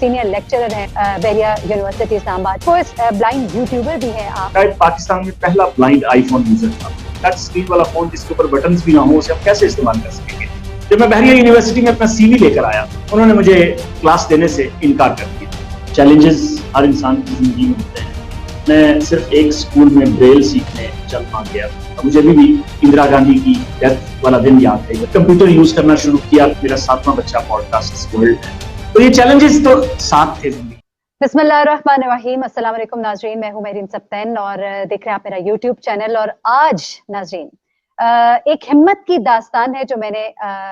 Senior lecturer हैं Bahria university Islamabad, first blind YouTuber भी हैं आप। शायद पाकिस्तान में पहला ब्लाइंड आईफोन यूजर था। टच स्क्रीन वाला फोन जिसके ऊपर बटन्स भी ना हो, उसे हम कैसे इस्तेमाल कर सकेंगे। जब मैं बहरिया यूनिवर्सिटी में अपना सीवी लेकर आया, उन्होंने मुझे क्लास देने से इनकार कर दिया। चैलेंजेस हर इंसान की जिंदगी में होते हैं। मैं सिर्फ एक स्कूल में ब्रेल सीखने चल पा गया। मुझे अभी भी इंदिरा गांधी की डेथ वाला दिन याद है। कंप्यूटर यूज करना शुरू किया, मेरा 7वां बच्चा पॉडकास्ट वर्ल्ड है। तो ये चैलेंजेस तो साथ थे जिंदगी। बिस्मिल्लाहिर्रहमानिर्रहीम, अस्सलाम वालेकुम नाज़रीन, मैं हूं मेरीन सब्तैन और देख रहे हैं आप मेरा यूट्यूब चैनल। और आज नाज़रीन एक हिम्मत की दास्तान है जो मैंने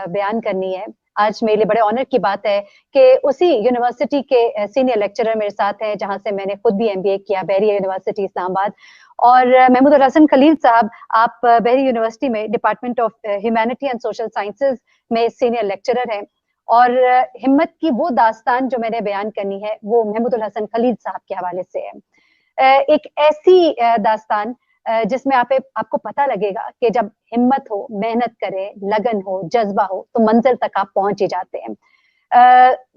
बयान करनी है। आज मेरे लिए बड़े ऑनर की बात है कि उसी यूनिवर्सिटी के सीनियर लेक्चरर मेरे साथ हैं जहां से मैंने खुद भी MBA किया, बहरिया यूनिवर्सिटी इस्लामाबाद। और महमूदुल हसन खलील साहब, आप बहरिया यूनिवर्सिटी में department of humanity and social sciences में सीनियर लेक्चरर हैं। और हिम्मत की वो दास्तान जो मैंने बयान करनी है वो महमूदुल हसन खलील साहब के हवाले से है। एक ऐसी दास्तान जिसमें आपको पता लगेगा कि जब हिम्मत हो, मेहनत करें, लगन हो, जज्बा हो तो मंजिल तक आप पहुंच ही जाते हैं।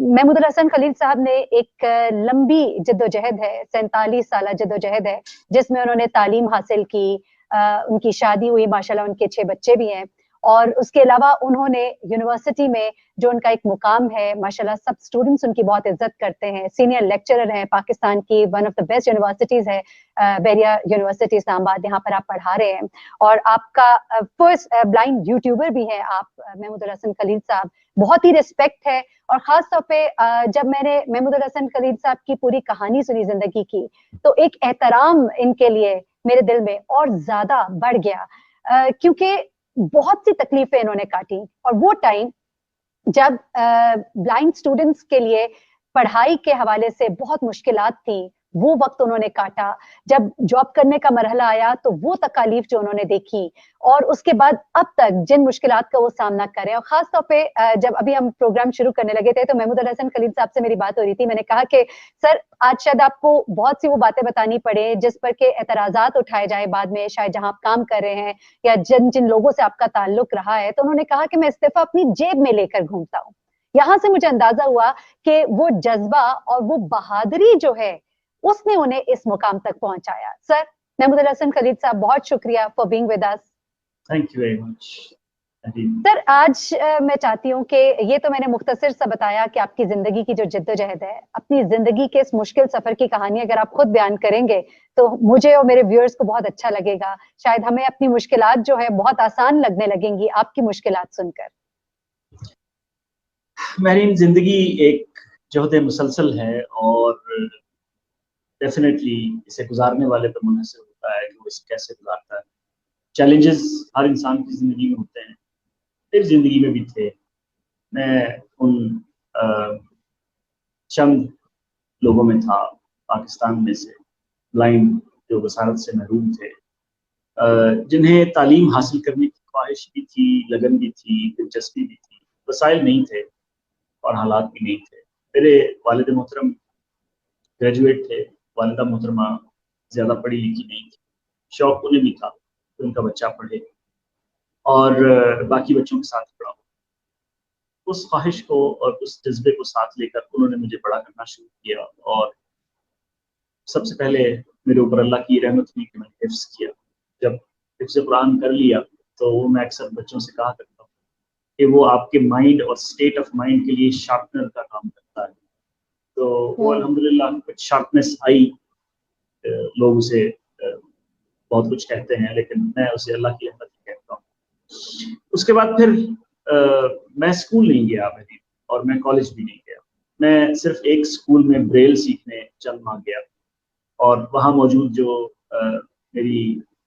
महमूदुल हसन खलील साहब ने एक लंबी जद्दोजहद है, 47 साल जद्दोजहद है जिसमें उन्होंने तालीम हासिल की। उनकी शादी हुई, माशाल्लाह उनके 6 बच्चे भी हैं। और उसके अलावा उन्होंने यूनिवर्सिटी में जो उनका एक मुकाम है, माशाल्लाह सब स्टूडेंट्स उनकी बहुत इज्जत करते हैं। सीनियर लेक्चरर हैं, पाकिस्तान की one of the best universities है बहरिया यूनिवर्सिटी इस्लामाबाद, यहाँ पर आप पढ़ा रहे हैं। और आपका फर्स्ट ब्लाइंड यूट्यूबर भी हैं आप, महमूदुल हसन खलील साहब। बहुत ही रिस्पेक्ट है। और खास तौर पे जब मैंने महमूदुल हसन खलील साहब की पूरी कहानी सुनी जिंदगी की, तो एक एहतराम इनके लिए मेरे दिल में और ज्यादा बढ़ गया, क्योंकि बहुत सी तकलीफें इन्होंने काटी। और वो टाइम जब ब्लाइंड स्टूडेंट्स के लिए पढ़ाई के हवाले से बहुत मुश्किलात थी, वो वक्त उन्होंने काटा। जब जॉब करने का मरहला आया तो वो तकालीफ जो उन्होंने देखी, और उसके बाद अब तक जिन मुश्किलात का वो सामना करें। और खास तौर पे जब अभी हम प्रोग्राम शुरू करने लगे थे तो महमूदुल हसन खलील साहब से मेरी बात हो रही थी। मैंने कहा कि सर, आज शायद आपको बहुत सी वो बातें बतानी पड़े जिस पर के एतराजात उठाए जाए बाद में, शायद जहां आप काम कर रहे हैं या जिन जिन लोगों से आपका ताल्लुक रहा है। तो उन्होंने कहा कि मैं इस्तीफा अपनी जेब में लेकर घूमता हूँ। यहां से मुझे अंदाजा हुआ कि वो जज्बा और वो बहादुरी जो है उसने उन्हें इस मुकाम तक पहुंचाया। सर, महमूदुल हसन खलील साहब, बहुत शुक्रिया for being with us. Thank you very much. Sir, आज मैं चाहती हूँ कि ये तो मैंने मुख्तसर सा बताया कि आपकी जिंदगी की जो जिद्दोजहद है, अपनी जिंदगी के इस मुश्किल सफर की कहानी अगर आप खुद बयान करेंगे तो मुझे और मेरे व्यूअर्स को बहुत अच्छा लगेगा। शायद हमें अपनी मुश्किलात जो है बहुत आसान लगने लगेंगी आपकी मुश्किलात सुनकर। मेरी जिंदगी एक जहद मुसलसल है और डेफिनेटली इसे गुजारने वाले पर मुनहसर होता है कि वो इसे कैसे गुजारता है। चैलेंजेस हर इंसान की जिंदगी में होते हैं, मेरी जिंदगी में भी थे। मैं उन चंद लोगों में था पाकिस्तान में से ब्लाइंड जो बसारत से महरूम थे, जिन्हें तालीम हासिल करने की ख्वाहिश भी थी, लगन भी थी, दिलचस्पी भी थी। वसाइल नहीं थे और हालात भी नहीं थे। मेरे वालिद मोहतरम ग्रेजुएट थे, वालिदा मोहतरमा ज़्यादा पढ़ी लिखी नहीं थी। शौक उन्हें भी था कि उनका बच्चा पढ़े और बाकी बच्चों के साथ पढ़ा। उस ख्वाहिश को और उस जज्बे को साथ लेकर उन्होंने मुझे बड़ा करना शुरू किया। और सबसे पहले मेरे ऊपर अल्लाह की रहमत हुई कि मैंने हिफ्ज़ किया। जब हिफ्ज़ कुरान कर लिया तो मैं अक्सर बच्चों से कहा करता हूँ कि वो आपके माइंड और स्टेट ऑफ माइंड के लिए शार्पनर का काम करता है। तो वो अल्हम्दुलिल्लाह कुछ शार्पनेस आई। लोग उसे बहुत कुछ कहते हैं, लेकिन मैं उसे अल्लाह की रहमत ही कहता हूँ। उसके बाद फिर मैं स्कूल नहीं गया मेरी, और मैं कॉलेज भी नहीं गया। मैं सिर्फ एक स्कूल में ब्रेल सीखने चल वहाँ गया, और वहाँ मौजूद जो मेरी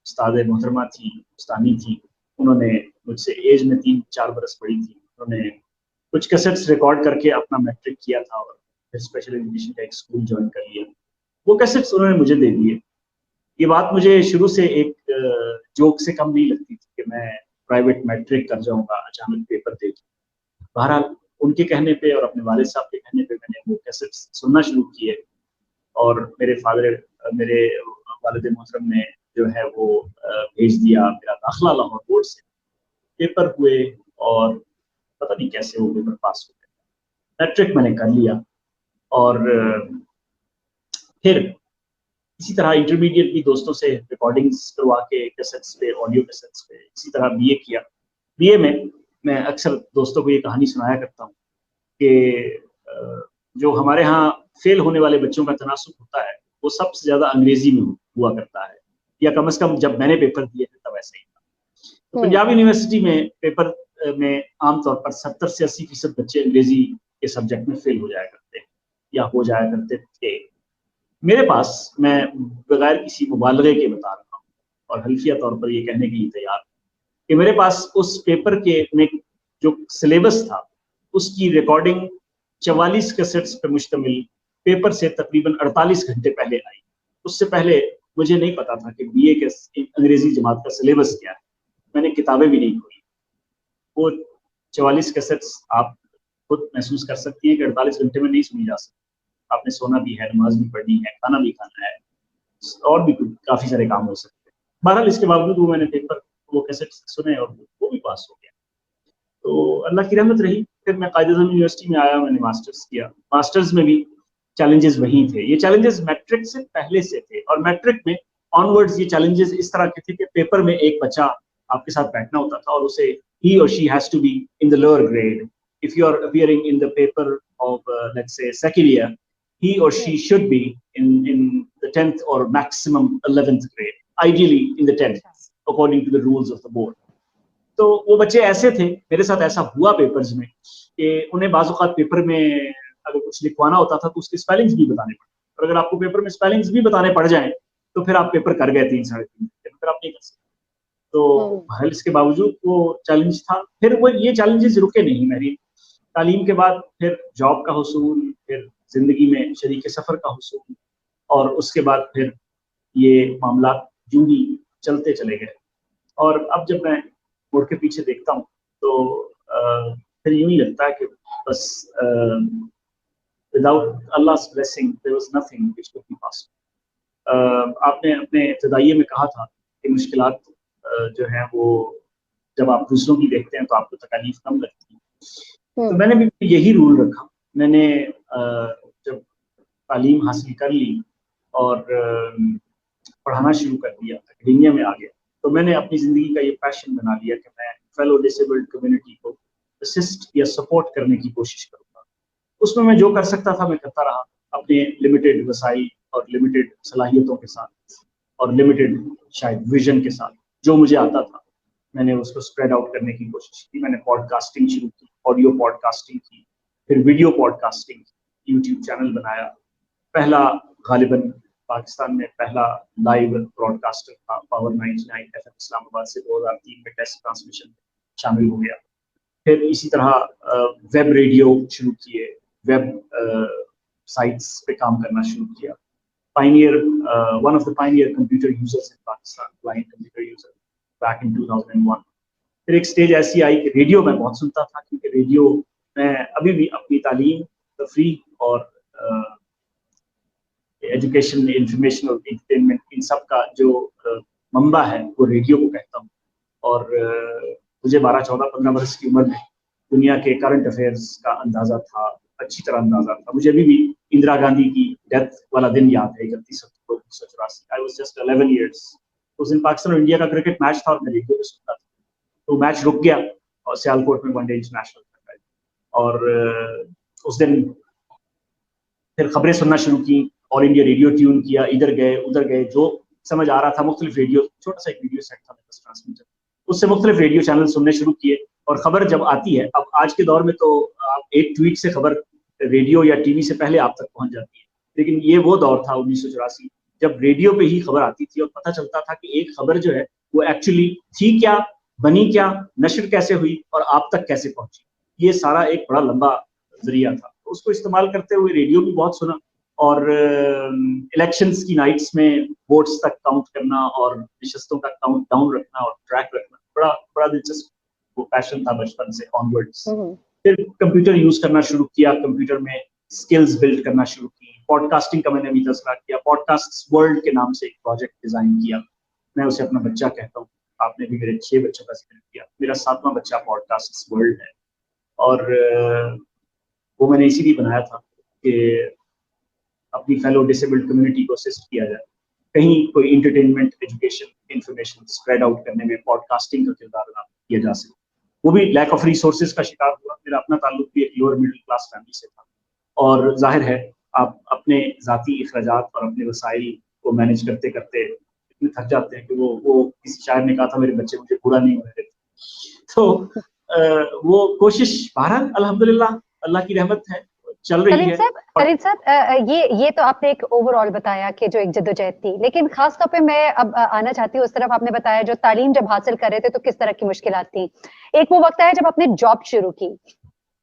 उस्ताद मोहतरमा थी, उस्तानी थी, उन्होंने मुझसे एज में 3-4 बरस बड़ी थी। उन्होंने कुछ कैसेट्स रिकॉर्ड करके अपना मैट्रिक किया था और फिर स्पेशल एजुकेशन का एक स्कूल ज्वाइन कर लिया। वो कैसेट्स उन्होंने मुझे दे दिए। ये बात मुझे शुरू से एक जोक से कम नहीं लगती थी कि मैं प्राइवेट मैट्रिक कर जाऊंगा, अचानक पेपर दे दूं। बहरहाल उनके कहने पे और अपने वालिद साहब के कहने पे मैंने वो कैसेट्स सुनना शुरू किए, और मेरे वालिद मोहतरम ने जो है वो भेज दिया। मेरा दाखिला लाहौर बोर्ड से, पेपर हुए और पता नहीं कैसे वो पेपर पास हो गए। मैट्रिक मैंने कर लिया। اور پھر اسی طرح انٹرمیڈیٹ بھی دوستوں سے ریکارڈنگس کروا کے کیسٹس پہ آڈیو کیسٹس پہ اسی طرح بی اے کیا. بی اے میں اکثر دوستوں کو یہ کہانی سنایا کرتا ہوں کہ جو ہمارے ہاں فیل ہونے والے بچوں کا تناسب ہوتا ہے وہ سب سے زیادہ انگریزی میں ہوا کرتا ہے, یا کم از کم جب میں نے پیپر دیے تھے تب ایسے ہی تھا. تو پنجاب یونیورسٹی میں پیپر میں عام طور پر 70 سے 80% بچے انگریزی کے سبجیکٹ میں فیل ہو جایا کرتے ہیں یا ہو جایا کرتے تھے. میرے پاس, میں بغیر کسی مبالغے کے بتا رہا ہوں اور حلفیہ طور پر یہ کہنے کے لیے تیار کہ میرے پاس اس پیپر کے میں جو سلیبس تھا اس کی ریکارڈنگ 44 کیسٹس پہ مشتمل پیپر سے تقریباً 48 گھنٹے پہلے آئی. اس سے پہلے مجھے نہیں پتا تھا کہ بی اے کے انگریزی جماعت کا سلیبس کیا ہے, میں نے کتابیں بھی نہیں کھولی. وہ 44 کیسٹس آپ خود محسوس کر سکتی ہیں کہ 48 گھنٹے میں نہیں سنی جا سکتی. آپ نے سونا بھی ہے, نماز بھی پڑھنی ہے, کھانا بھی کھانا ہے, اور بھی کافی سارے کام ہو سکتے ہیں. بہرحال اس کے باوجود وہ میں نے پیپر وہ کیسٹ سنے اور وہ بھی پاس ہو گیا. تو اللہ کی رحمت رہی. پھر میں قائد اعظم یونیورسٹی میں آیا, میں نے ماسٹرز کیا. ماسٹرز میں بھی چیلنجز وہی تھے. یہ چیلنجز میٹرک سے پہلے سے تھے, اور میٹرک میں آن ورڈز یہ چیلنجز اس طرح کے تھے کہ پیپر میں ایک بچہ آپ کے ساتھ بیٹھنا ہوتا تھا اور اسے he or she has to be in the lower grade. If you are appearing in the paper of let's say second year, he or she should be in the 10th or maximum 11th grade, ideally in the 10th according to the rules of the board. تو وہ بچے ایسے تھے, میرے ساتھ ایسا ہوا papers میں کہ انہیں بعض اوقات پیپر میں اگر کچھ لکھوانا ہوتا تھا تو اس کے اسپیلنگز بھی بتانے پڑتے, اور اگر آپ کو پیپر میں اسپیلنگز بھی بتانے پڑ جائیں تو پھر آپ پیپر کر گئے 3 ساڑھے 3 گھنٹے میں, پھر آپ نہیں کر سکتے. تو اس کے باوجود وہ چیلنج تھا. پھر وہ یہ چیلنجز رکے نہیں. میری تعلیم کے بعد پھر جاب کا حصول, پھر زندگی میں شریک سفر کا حصول, اور اس کے بعد پھر یہ معاملات یوں ہی چلتے چلے گئے. اور اب جب میں مڑ کے پیچھے دیکھتا ہوں تو پھر یوں ہی لگتا ہے کہ بس without Allah's blessing there was nothing which could be possible. آپ نے اپنے ابتدائیے میں کہا تھا کہ مشکلات جو ہیں وہ جب آپ دوسروں کی دیکھتے ہیں تو آپ کو تکالیف کم لگتی ہے. تو میں نے بھی یہی رول رکھا. میں نے جب تعلیم حاصل کر لی اور پڑھانا شروع کر دیا, اکیڈمیا میں آ گیا, تو میں نے اپنی زندگی کا یہ پیشن بنا لیا کہ میں فیلو ڈسیبلڈ کمیونٹی کو اسسٹ یا سپورٹ کرنے کی کوشش کروں گا. اس میں جو کر سکتا تھا میں کرتا رہا, اپنے لمیٹڈ وسائل اور لمیٹڈ صلاحیتوں کے ساتھ اور لمیٹڈ شاید ویژن کے ساتھ. جو مجھے آتا تھا میں نے اس کو اسپریڈ آؤٹ کرنے کی کوشش کی. میں نے پوڈ کاسٹنگ شروع کی, آڈیو پوڈ کاسٹنگ کی, پھر ویڈیو پوڈ کاسٹنگ کی, یوٹیوب چینل بنایا. پہلا غالباً پاکستان میں پہلا لائیو براڈ کاسٹر تھا پاور 99 FM اسلام آباد سے 2003 میں ٹیسٹ ٹرانسمیشن شامل ہو گیا. پھر اسی طرح ویب ریڈیو شروع کیے, ویب سائٹس پہ کام کرنا شروع کیا. pioneer one of the pioneer computer users in Pakistan, blind computer user back in 2001. پھر ایک سٹیج ایسی آئی کہ ریڈیو میں بہت سنتا تھا, کیونکہ ریڈیو میں ابھی بھی اپنی تعلیم, تفریح اور ایجوکیشن, انفارمیشن اور انٹرٹینمنٹ ان سب کا جو منبع ہے وہ ریڈیو کو کہتا ہوں. اور مجھے 12, 14, 15 برس کی عمر میں دنیا کے کرنٹ افیئرز کا اندازہ تھا, اچھی طرح اندازہ تھا. مجھے ابھی بھی اندرا گاندھی کی ڈیتھ والا دن یاد ہے, 31 اکتوبر 1984. I was just 11 years. اس دن پاکستان اور انڈیا کا کرکٹ میچ تھا اور میں ریڈیو پہ سنتا تھا. تو میچ رک گیا اور سیالکوٹ میں ون ڈے انٹرنیشنل تھا, اور اس دن پھر خبریں سننا شروع کی, آل انڈیا ریڈیو ٹیون کیا, ادھر گئے ادھر گئے, جو سمجھ آ رہا تھا. مختلف ریڈیو, چھوٹا سا ایک ریڈیو سیٹ تھا بس ٹرانسمیٹر, اس سے مختلف ریڈیو چینل سننے شروع کیے. اور خبر جب آتی ہے, اب آج کے دور میں تو آپ ایک ٹویٹ سے خبر ریڈیو یا ٹی وی سے پہلے آپ تک پہنچ جاتی ہے, لیکن یہ وہ دور تھا 1984 جب ریڈیو پہ ہی خبر آتی تھی اور پتہ چلتا تھا کہ ایک خبر جو ہے وہ ایکچولی تھی کیا, بنی کیا, نشر کیسے ہوئی اور آپ تک کیسے پہنچی. یہ سارا ایک بڑا لمبا ذریعہ تھا. اس کو استعمال کرتے ہوئے ریڈیو بھی بہت سنا, اور الیکشنز کی نائٹس میں ووٹس تک کاؤنٹ کرنا اور نشستوں کا کاؤنٹ ڈاؤن رکھنا اور ٹریک رکھنا بڑا دلچسپ وہ پیشن تھا بچپن سے آن ورڈس. پھر کمپیوٹر یوز کرنا شروع کیا, کمپیوٹر میں اسکلز بلڈ کرنا شروع کی. پوڈ کاسٹنگ کا میں نے بھی تذکرہ کیا. پوڈ کاسٹ ورلڈ کے نام سے ایک پروجیکٹ ڈیزائن کیا, میں اسے اپنا بچہ کہتا ہوں. آپ نے بھی میرے 6 بچوں کا ذکر کیا, میرا 7واں بچہ پوڈ کاسٹ ورلڈ ہے. اور وہ میں نے اسی لیے بنایا تھا کہ अपनी फेलो डिसेबल्ड कम्युनिटी को असिस्ट किया जाए, कहीं कोई entertainment, education, information spread out करने में पॉडकास्टिंग का किरदार अदा किया जा सके। वो भी लैक ऑफ रिसोर्सेज का शिकार हुआ। मेरा अपना ताल्लुक भी एक लोअर मिडिल क्लास फैमिली से था, और जाहिर है आप अपने ज़ाती अखराजात और अपने वसाइल को मैनेज करते करते इतने थक जाते हैं कि वो किसी शायर ने कहा था, मेरे बच्चे मुझे पूरा नहीं होने देते। तो वो कोशिश बहरहाल अल्हम्दुलिल्लाह अल्लाह की रहमत है चल रही है। खलील साहब, ये तो आपने एक ओवरऑल बताया कि जो एक जद्दोजहद थी, लेकिन खास तौर पे मैं अब आना चाहती हूँ उस तरफ। आपने बताया जो तालीम जब हासिल कर रहे थे तो किस तरह की मुश्किलात थी। एक वो वक्त है जब आपने जॉब शुरू की,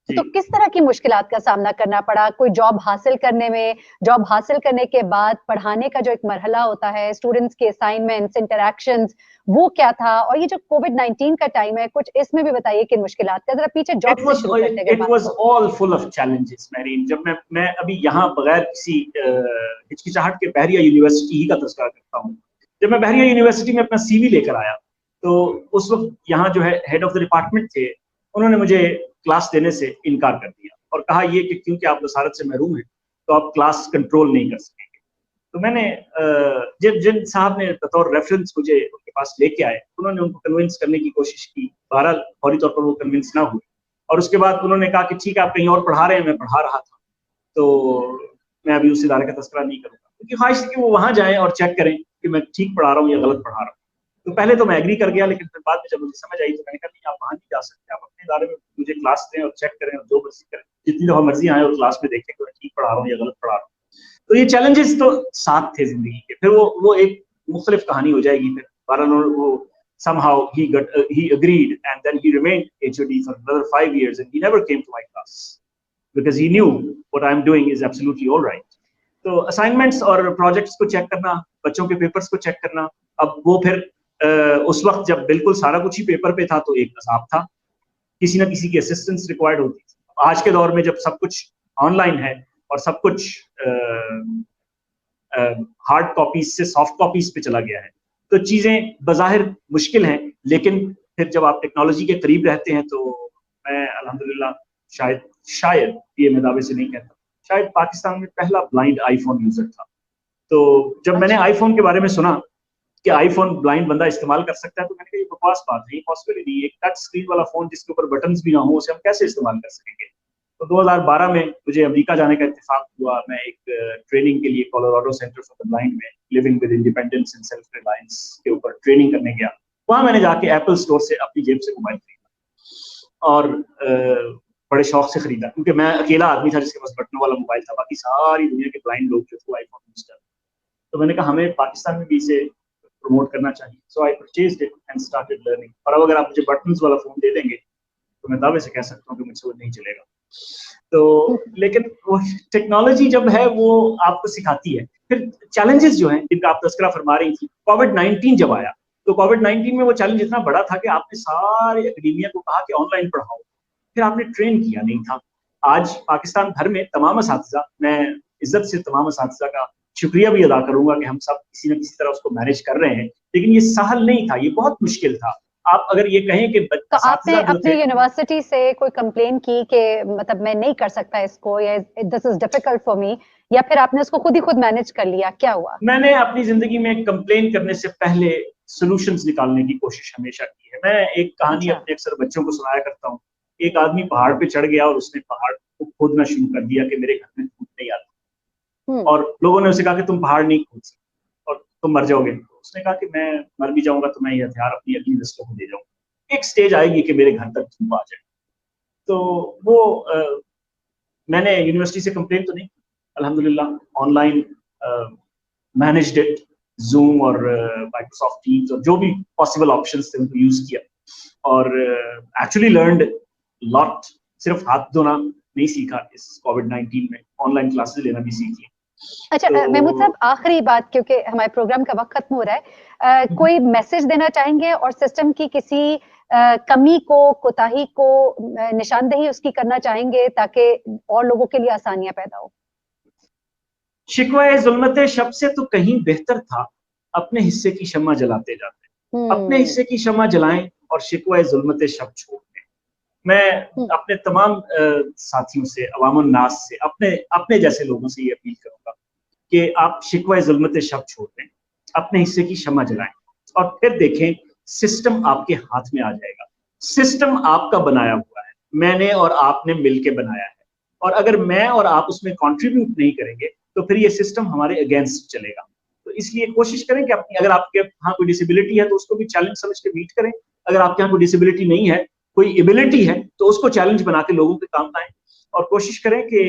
तो किस तरह की मुश्किलात का सामना करना पड़ा? कोई जॉब हासिल करने में, जॉब हासिल करने के बाद पढ़ाने का जो एक मरहला होता है, स्टूडेंट्स के असाइनमेंट्स, इंटरैक्शंस, वो क्या था? और ये जो कोविड-19 का टाइम है, कुछ इसमें भी बताइए कि मुश्किलात का। जरा पीछे जॉब से शुरू करते हैं। It was all full of challenges, marine. जब मैं अभी यहाँ बगैर किसी हिचकिचाहट के बहरिया यूनिवर्सिटी ही का तज़किरा करता हूँ। जब मैं बहरिया यूनिवर्सिटी में अपना सीवी लेकर आया, तो उस वक्त यहाँ जो है हेड ऑफ द डिपार्टमेंट थे, उन्होंने मुझे क्लास देने से इनकार कर दिया और कहा ये कि क्योंकि आप बसारत से महरूम हैं तो आप क्लास कंट्रोल नहीं कर सकेंगे। तो मैंने जिन साहब ने बतौर रेफरेंस मुझे उनके पास लेके आए, उन्होंने उनको कन्विंस करने की कोशिश की। बहरहाल फौरी तौर पर वो कन्विंस ना हुए, और उसके बाद उन्होंने कहा कि ठीक है आप कहीं और पढ़ा रहे हैं, मैं पढ़ा रहा था, तो मैं अभी उस इदारे का तज़किरा नहीं करूँगा, क्योंकि ख्वाहिश थी कि वो वहाँ जाएं और चेक करें कि मैं ठीक पढ़ा रहा हूँ या गलत पढ़ा रहा हूँ। तो पहले तो मैं एग्री कर गया, लेकिन फिर बाद में जब मुझे समझ आई तो मैंने कहा नहीं, आप वहाँ नहीं जा सकते, आप अपने इदारे में मुझे क्लास दें और चेक करें और जो मर्जी करें, जितनी दफ़ा मर्जी आए और क्लास में देखें कि मैं ठीक पढ़ा रहा हूँ या गलत पढ़ा रहा हूँ। तो ये चैलेंजेस तो साथ थे जिंदगी के। फिर वो एक मुख्तलिफ कहानी हो जाएगी। फिर बहरहाल वो somehow he agreed, and then he remained HOD for another 5 years and he never came to my class because he knew what I'm doing is absolutely all right. तो असाइनमेंट्स और प्रोजेक्ट्स को चेक करना, बच्चों के papers को check करना, अब वो फिर उस वक्त जब बिल्कुल सारा कुछ ही पेपर पे था तो एक अज़ाब था, किसी ना किसी की असिस्टेंस रिक्वायर्ड होती थी। आज के दौर में जब सब कुछ ऑनलाइन है और सब कुछ हार्ड कॉपीज से सॉफ्ट कॉपीज पे चला गया है, तो चीजें बज़ाहिर मुश्किल हैं, लेकिन फिर जब आप टेक्नोलॉजी के करीब रहते हैं तो मैं अल्हम्दुलिल्लाह शायद ये मैं दावे से नहीं कहता, शायद पाकिस्तान में पहला ब्लाइंड आईफोन यूजर था। तो जब मैंने आईफोन के बारे में सुना कि आईफोन ब्लाइंड बंदा इस्तेमाल कर सकता है, तो मैंने कहा ये बकवास बात है, ये पॉसिबल ही नहीं। एक टच स्क्रीन वाला फोन जिसके ऊपर बटन्स भी ना हो, उसे हम कैसे इस्तेमाल कर सकेंगे? तो 2012 में मुझे अमेरिका जाने का इत्तेफाक हुआ। मैं एक ट्रेनिंग के लिए Colorado center for the blind में living with independence and self reliance के ऊपर ट्रेनिंग करने गया। वहां मैंने जाके एप्पल स्टोर से अपनी जेब से मोबाइल खरीदा और बड़े शौक से खरीदा, क्योंकि मैं अकेला आदमी था जिसके पास बटनों वाला मोबाइल था, बाकी सारी दुनिया के ब्लाइंड लोग जो थे आईफोन यूज करते। तो मैंने कहा हमें पाकिस्तान में भी इसे प्रमोट करना चाहिए। So I purchased it and started learning. और अब अगर आप मुझे बटन्स वाला फोन दे देंगे तो मैं दावे से कह सकता हूँ कि मुझसे वो नहीं चलेगा। तो लेकिन वो टेक्नोलॉजी जब है वो आपको सिखाती है। फिर चैलेंजेस जो हैं जिनका आप तज़किरा फरमा रही थी, कोविड-19 जब आया तो कोविड-19 में वो चैलेंज इतना बड़ा था कि आपने सारे एकेडमिया को कहा कि ऑनलाइन पढ़ाओ, फिर आपने ट्रेन किया नहीं था। आज पाकिस्तान भर में तमाम असातिज़ा, मैं इज्जत से तमाम असातिज़ा का शुक्रिया भी अदा करूंगा कि हम सब किसी न किसी तरह उसको मैनेज कर रहे हैं, लेकिन ये सहल नहीं था, ये बहुत मुश्किल था। आप अगर ये कहें कि तो आपने अपनी यूनिवर्सिटी से कोई कंप्लेन की कि मतलब मैं नहीं कर सकता इसको, या this is difficult for me, या फिर आपने उसको खुद ही खुद मैनेज कर लिया? क्या हुआ? मैंने अपनी जिंदगी में कंप्लेन करने से पहले सॉल्यूशंस निकालने की कोशिश हमेशा की है। मैं एक कहानी अपने अक्सर बच्चों को सुनाया करता हूँ। एक आदमी पहाड़ पे चढ़ गया और उसने पहाड़ को खोदना शुरू कर दिया कि मेरे घर में धूप नहीं आता, और लोगों ने उसे कहा कि तुम पहाड़ नहीं खोद सकते और तुम मर जाओगे। उसने कहा कि मैं मर भी जाऊंगा तो मैं ये हथियार अपनी अगली नस्लों को दे जाऊंगा, एक स्टेज आएगी कि मेरे घर तक धूप आ जाए। तो वो मैंने यूनिवर्सिटी से कंप्लेन तो नहीं, अल्हम्दुलिल्लाह ऑनलाइन मैनेज्ड इट, जूम और माइक्रोसॉफ्ट टीम्स और जो भी पॉसिबल ऑप्शंस थे उनको यूज किया, और एक्चुअली लर्नड लॉट। सिर्फ हाथ धोना नहीं सीखा इस कोविड-19 में, ऑनलाइन क्लासेस लेना भी सीख लिया। अच्छा महमूद साहब, आखिरी बात, क्योंकि हमारे प्रोग्राम का वक्त खत्म हो रहा है, कोई मैसेज देना चाहेंगे और सिस्टम की किसी कमी को, कोताही को निशानदेही उसकी करना चाहेंगे ताकि और लोगों के लिए आसानियां पैदा हो? शिकवा ज़ुल्मत शब से तो कहीं बेहतर था अपने हिस्से की शम्मा जलाते जाते। अपने हिस्से की शम्मा जलाएं और शिकवा ज़ुल्मत शब छोड़ दें। میں اپنے تمام ساتھیوں سے، عوام الناس سے، اپنے جیسے لوگوں سے یہ اپیل کروں گا کہ آپ شکوہ ظلمت شب چھوڑ دیں، اپنے حصے کی شمع جلائیں اور پھر دیکھیں سسٹم آپ کے ہاتھ میں آ جائے گا. سسٹم آپ کا بنایا ہوا ہے، میں نے اور آپ نے مل کے بنایا ہے، اور اگر میں اور آپ اس میں کنٹریبیوٹ نہیں کریں گے تو پھر یہ سسٹم ہمارے اگینسٹ چلے گا. تو اس لیے کوشش کریں کہ اگر آپ کے ہاں کوئی ڈسیبلٹی ہے تو اس کو بھی چیلنج سمجھ کے میٹ کریں. اگر آپ کے ہاں کوئی ڈسیبلٹی نہیں ہے، کوئی ایبلٹی ہے، تو اس کو چیلنج بنا کے لوگوں کے کام آئیں اور کوشش کریں کہ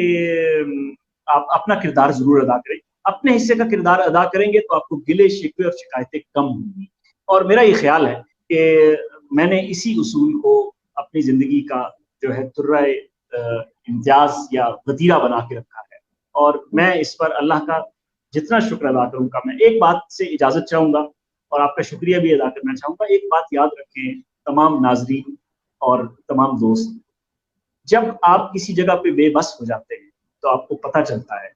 آپ اپنا کردار ضرور ادا کریں. اپنے حصے کا کردار ادا کریں گے تو آپ کو گلے شکوے اور شکایتیں کم ہوں گی. اور میرا یہ خیال ہے کہ میں نے اسی اصول کو اپنی زندگی کا جو ہے ترہ امتیاز یا وتیرہ بنا کے رکھا ہے، اور میں اس پر اللہ کا جتنا شکر ادا کروں گا. میں ایک بات سے اجازت چاہوں گا اور آپ کا شکریہ بھی ادا کرنا چاہوں گا. ایک بات یاد رکھیں تمام ناظرین اور تمام دوست، جب آپ کسی جگہ پہ بے بس ہو جاتے ہیں تو آپ کو پتہ چلتا ہے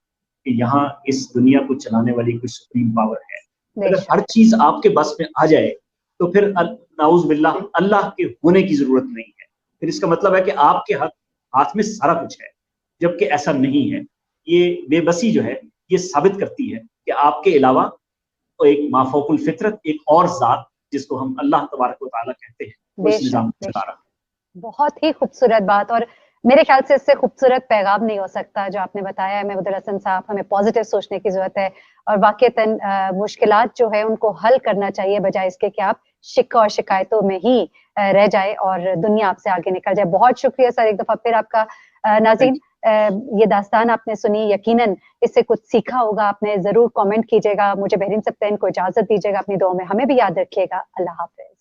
کہ یہاں اس دنیا کو چلانے والی کوئی سپریم پاور ہے. اگر ہر چیز آپ کے بس میں آ جائے تو پھر نعوذ باللہ اللہ کے ہونے کی ضرورت نہیں ہے. پھر اس کا مطلب ہے کہ آپ کے ہاتھ میں سارا کچھ ہے، جبکہ ایسا نہیں ہے. یہ بے بسی جو ہے یہ ثابت کرتی ہے کہ آپ کے علاوہ ایک مافوق الفطرت، ایک اور ذات جس کو ہم اللہ تبارک و تعالیٰ کہتے ہیں، وہ اس نظام کو چلا رہا ہے. بہت ہی خوبصورت بات، اور میرے خیال سے اس سے خوبصورت پیغام نہیں ہو سکتا جو آپ نے بتایا ہے محمود الحسن صاحب. ہمیں پازیٹیو سوچنے کی ضرورت ہے اور واقعتاً مشکلات جو ہے ان کو حل کرنا چاہیے بجائے اس کے کہ آپ شکوہ اور شکایتوں میں ہی رہ جائے اور دنیا آپ سے آگے نکل جائے. بہت شکریہ سر ایک دفعہ پھر آپ کا. ناظرین یہ داستان آپ نے سنی، یقیناً اس سے کچھ سیکھا ہوگا آپ نے. ضرور کامنٹ کیجیے گا. مجھے بحرین سبتین کو اجازت دیجیے گا، اپنی دعاؤں میں ہمیں بھی یاد رکھیے گا. اللہ حافظ.